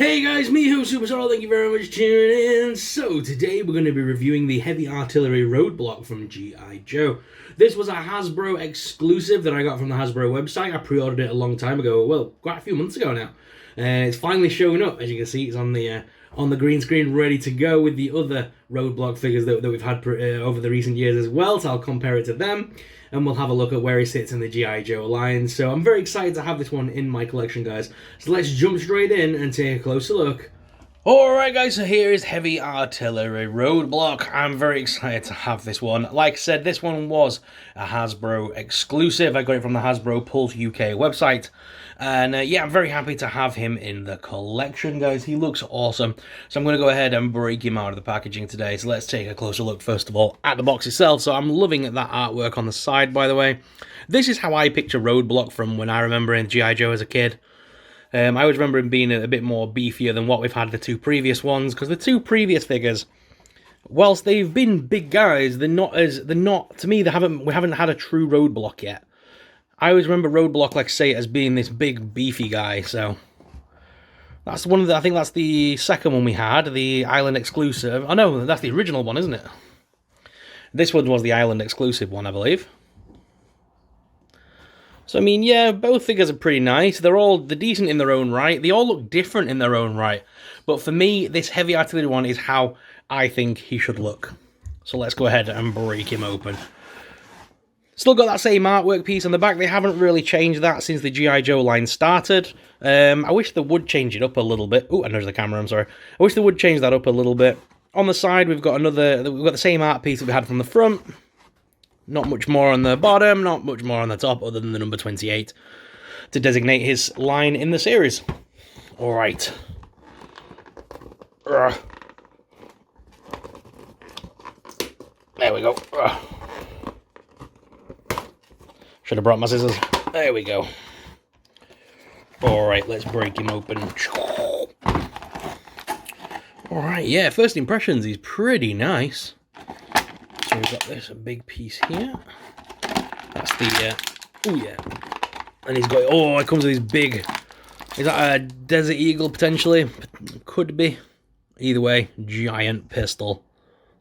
Hey guys, Miho Superstar, thank you very much for tuning in. So today we're going to be reviewing the Heavy Artillery Roadblock from G.I. Joe. This was a Hasbro exclusive that I got from the Hasbro website. I pre-ordered it a long time ago, well, quite a few months ago now. It's finally showing up, as you can see. It's on the green screen, ready to go with the other Roadblock figures that we've had over the recent years as well. So I'll compare it to them, and we'll have a look at where he sits in the G.I. Joe line. So I'm very excited to have this one in my collection, guys. So let's jump straight in and take a closer look. Alright guys, so here is Heavy Artillery Roadblock. I'm very excited to have this one. Like I said, this one was a Hasbro exclusive. I got it from the Hasbro Pulse UK website. And yeah, I'm very happy to have him in the collection, guys. He looks awesome. So I'm going to go ahead and break him out of the packaging today. So let's take a closer look, first of all, at the box itself. So I'm loving that artwork on the side, by the way. This is how I picture Roadblock from when I remember in G.I. Joe as a kid. I always remember him being a bit more beefier than what we've had the two previous ones, because the two previous figures, whilst they've been big guys, we haven't had a true Roadblock yet. I always remember Roadblock, like I say, as being this big beefy guy. So that's I think that's the second one we had, the Island exclusive. Oh no, that's the original one, isn't it? This one was the Island exclusive one, I believe. So, I mean, yeah, both figures are pretty nice. They're decent in their own right. They all look different in their own right. But for me, this Heavy Artillery one is how I think he should look. So let's go ahead and break him open. Still got that same artwork piece on the back. They haven't really changed that since the G.I. Joe line started. I wish they would change it up a little bit. Oh, and there's the camera, I'm sorry. I wish they would change that up a little bit. On the side, we've got the same art piece that we had from the front. Not much more on the bottom, not much more on the top, other than the number 28 to designate his line in the series. Alright. There we go. Should have brought my scissors. There we go. Alright, let's break him open. Alright, yeah, first impressions, he's pretty nice. So we've got this big piece here. That's the, oh yeah. And he's got, it comes with this big, is that a Desert Eagle potentially? Could be. Either way, giant pistol.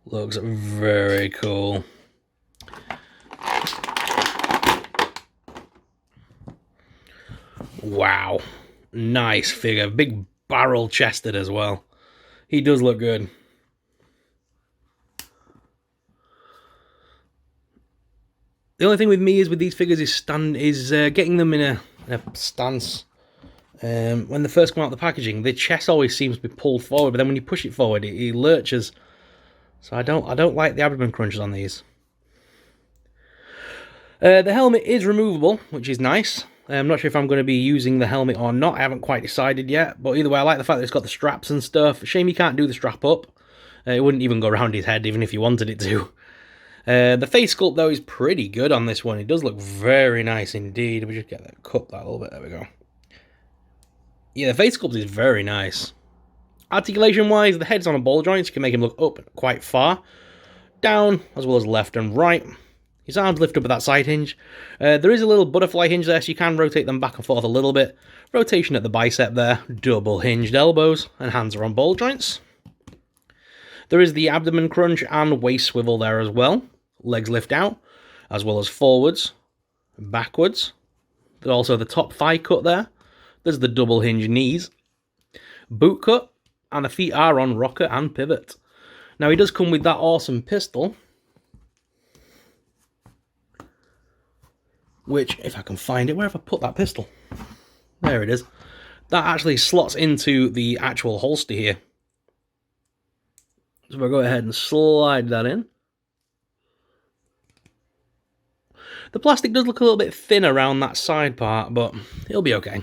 Looks very cool. Wow. Nice figure. Big barrel chested as well. He does look good. The only thing with me is with these figures is getting them in a stance. When they first come out of the packaging, the chest always seems to be pulled forward, but then when you push it forward, it lurches. So I don't like the abdomen crunches on these. The helmet is removable, which is nice. I'm not sure if I'm going to be using the helmet or not. I haven't quite decided yet. But either way, I like the fact that it's got the straps and stuff. Shame you can't do the strap up. It wouldn't even go around his head, even if you wanted it to. The face sculpt, though, is pretty good on this one. It does look very nice indeed. We just get that cut that a little bit. There we go. Yeah, the face sculpt is very nice. Articulation-wise, the head's on a ball joint, so you can make him look up quite far. Down, as well as left and right. His arms lift up at that side hinge. There is a little butterfly hinge there, so you can rotate them back and forth a little bit. Rotation at the bicep there. Double hinged elbows, and hands are on ball joints. There is the abdomen crunch and waist swivel there as well. Legs lift out, as well as forwards, backwards. There's also the top thigh cut there. There's the double hinge knees. Boot cut, and the feet are on rocker and pivot. Now he does come with that awesome pistol, which, if I can find it, where have I put that pistol? There it is. That actually slots into the actual holster here. So we'll go ahead and slide that in. The plastic does look a little bit thin around that side part, but it'll be okay.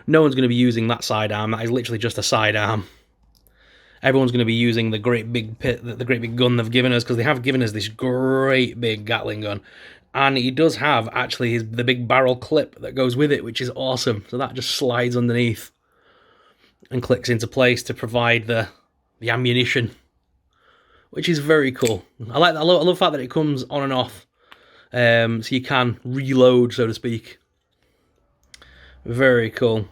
No one's going to be using that sidearm. That is literally just a sidearm. Everyone's going to be using the great big gun they've given us, because they have given us this great big Gatling gun. And he does have, actually, the big barrel clip that goes with it, which is awesome. So that just slides underneath and clicks into place to provide the ammunition, which is very cool. I love the fact that it comes on and off, so you can reload, so to speak. Very cool.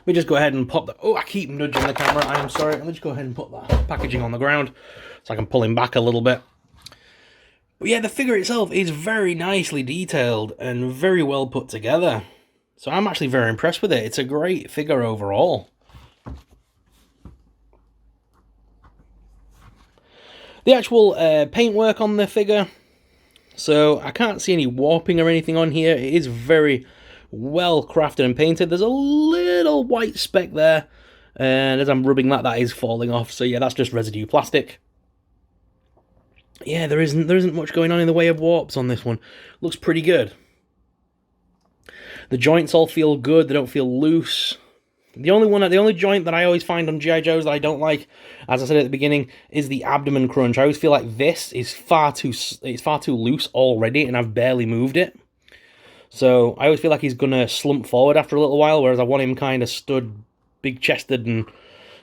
me just go ahead and pop the... Oh, I keep nudging the camera. I am sorry. Let me just go ahead and put that packaging on the ground so I can pull him back a little bit. But yeah, the figure itself is very nicely detailed and very well put together. So I'm actually very impressed with it. It's a great figure overall. The actual paintwork on the figure, so I can't see any warping or anything on here. It is very well crafted and painted. There's a little white speck there, and as I'm rubbing that, that is falling off. So yeah, that's just residue plastic. Yeah, there isn't much going on in the way of warps on this one. Looks pretty good. The joints all feel good. They don't feel loose. The only joint that I always find on G.I. Joes that I don't like, as I said at the beginning, is the abdomen crunch. I always feel like this is far too loose already, and I've barely moved it. So I always feel like he's gonna slump forward after a little while, whereas I want him kind of stood big-chested and,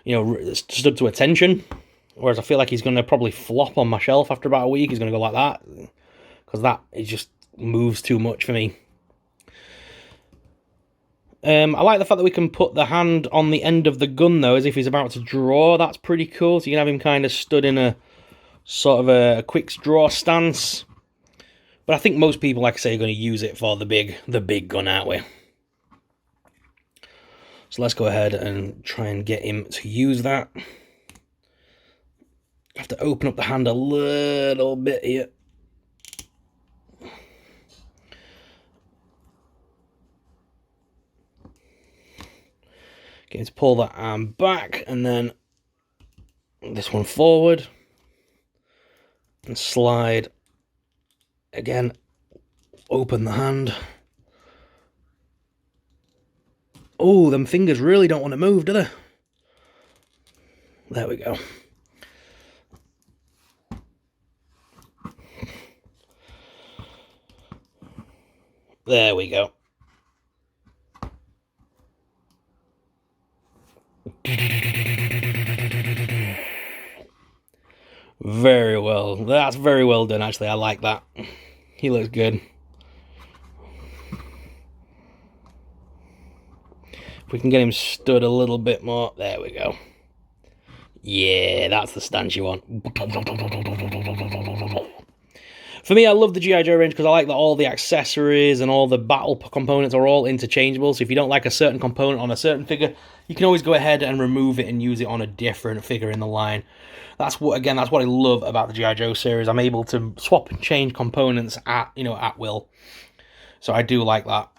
you know, stood to attention. Whereas I feel like he's gonna probably flop on my shelf after about a week. He's gonna go like that, because it just moves too much for me. I like the fact that we can put the hand on the end of the gun, though, as if he's about to draw. That's pretty cool. So you can have him kind of stood in a sort of a quick draw stance. But I think most people, like I say, are going to use it for the big gun, aren't we? So let's go ahead and try and get him to use that. I have to open up the hand a little bit here. Get him to pull that arm back, and then this one forward. And slide. Again, open the hand. Oh, them fingers really don't want to move, do they? There we go. There we go. Very well. That's very well done, actually. I like that. He looks good. If we can get him stood a little bit more. There we go. Yeah, that's the stance you want. For me, I love the G.I. Joe range because I like that all the accessories and all the battle components are all interchangeable. So if you don't like a certain component on a certain figure, you can always go ahead and remove it and use it on a different figure in the line. That's what I love about the G.I. Joe series. I'm able to swap and change components at will. So I do like that.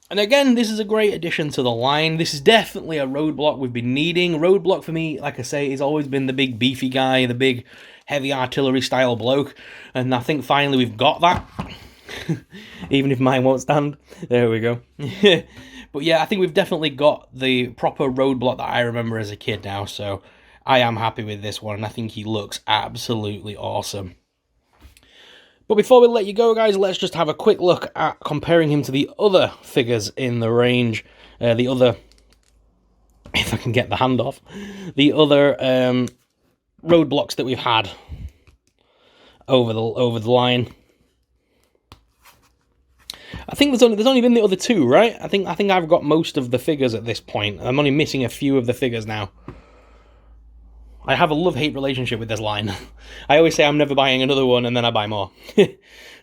And again, this is a great addition to the line. This is definitely a Roadblock we've been needing. Roadblock, for me, like I say, has always been the big beefy guy, the big heavy artillery style bloke. And I think finally we've got that. Even if mine won't stand. There we go. But yeah, I think we've definitely got the proper Roadblock that I remember as a kid now. So I am happy with this one. And I think he looks absolutely awesome. But before we let you go, guys, let's just have a quick look at comparing him to the other figures in the range. The other, if I can get the hand off, the other Roadblocks that we've had over the line. I think there's only been the other two, right? I think I've got most of the figures at this point. I'm only missing a few of the figures now. I have a love-hate relationship with this line. I always say I'm never buying another one, and then I buy more.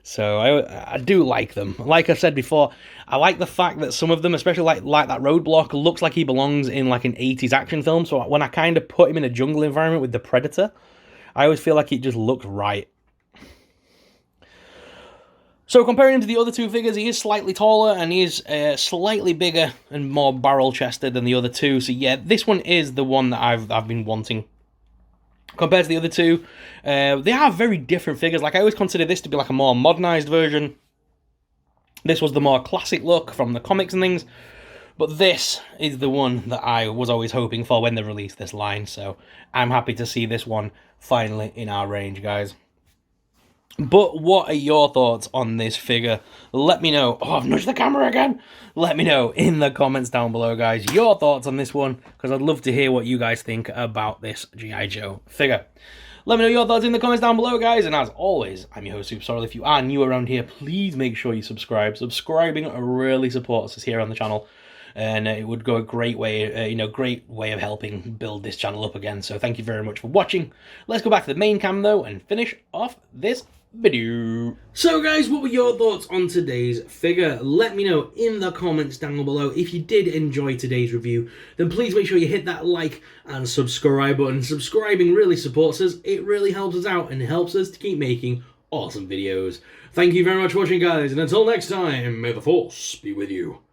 So I do like them. Like I said before, I like the fact that some of them, especially like that Roadblock, looks like he belongs in like an 80s action film. So when I kind of put him in a jungle environment with the Predator, I always feel like it just looks right. So comparing him to the other two figures, he is slightly taller and he is slightly bigger and more barrel-chested than the other two. So yeah, this one is the one that I've been wanting. Compared to the other two, they are very different figures. Like, I always consider this to be like a more modernized version. This was the more classic look from the comics and things. But this is the one that I was always hoping for when they released this line. So I'm happy to see this one finally in our range, guys. But what are your thoughts on this figure? Let me know. Oh, I've nudged the camera again. Let me know in the comments down below, guys, your thoughts on this one, because I'd love to hear what you guys think about this G.I. Joe figure. Let me know your thoughts in the comments down below, guys. And as always, I'm your host, Super Sorrel. If you are new around here, please make sure you subscribe. Subscribing really supports us here on the channel. and it would go a great way, great way of helping build this channel up again. So thank you very much for watching. Let's go back to the main cam though and finish off this video. So guys, what were your thoughts on today's figure? Let me know in the comments down below. If you did enjoy today's review, then please make sure you hit that like and subscribe button. Subscribing really supports us, it really helps us out and helps us to keep making awesome videos. Thank you very much for watching, guys, and until next time, may the force be with you.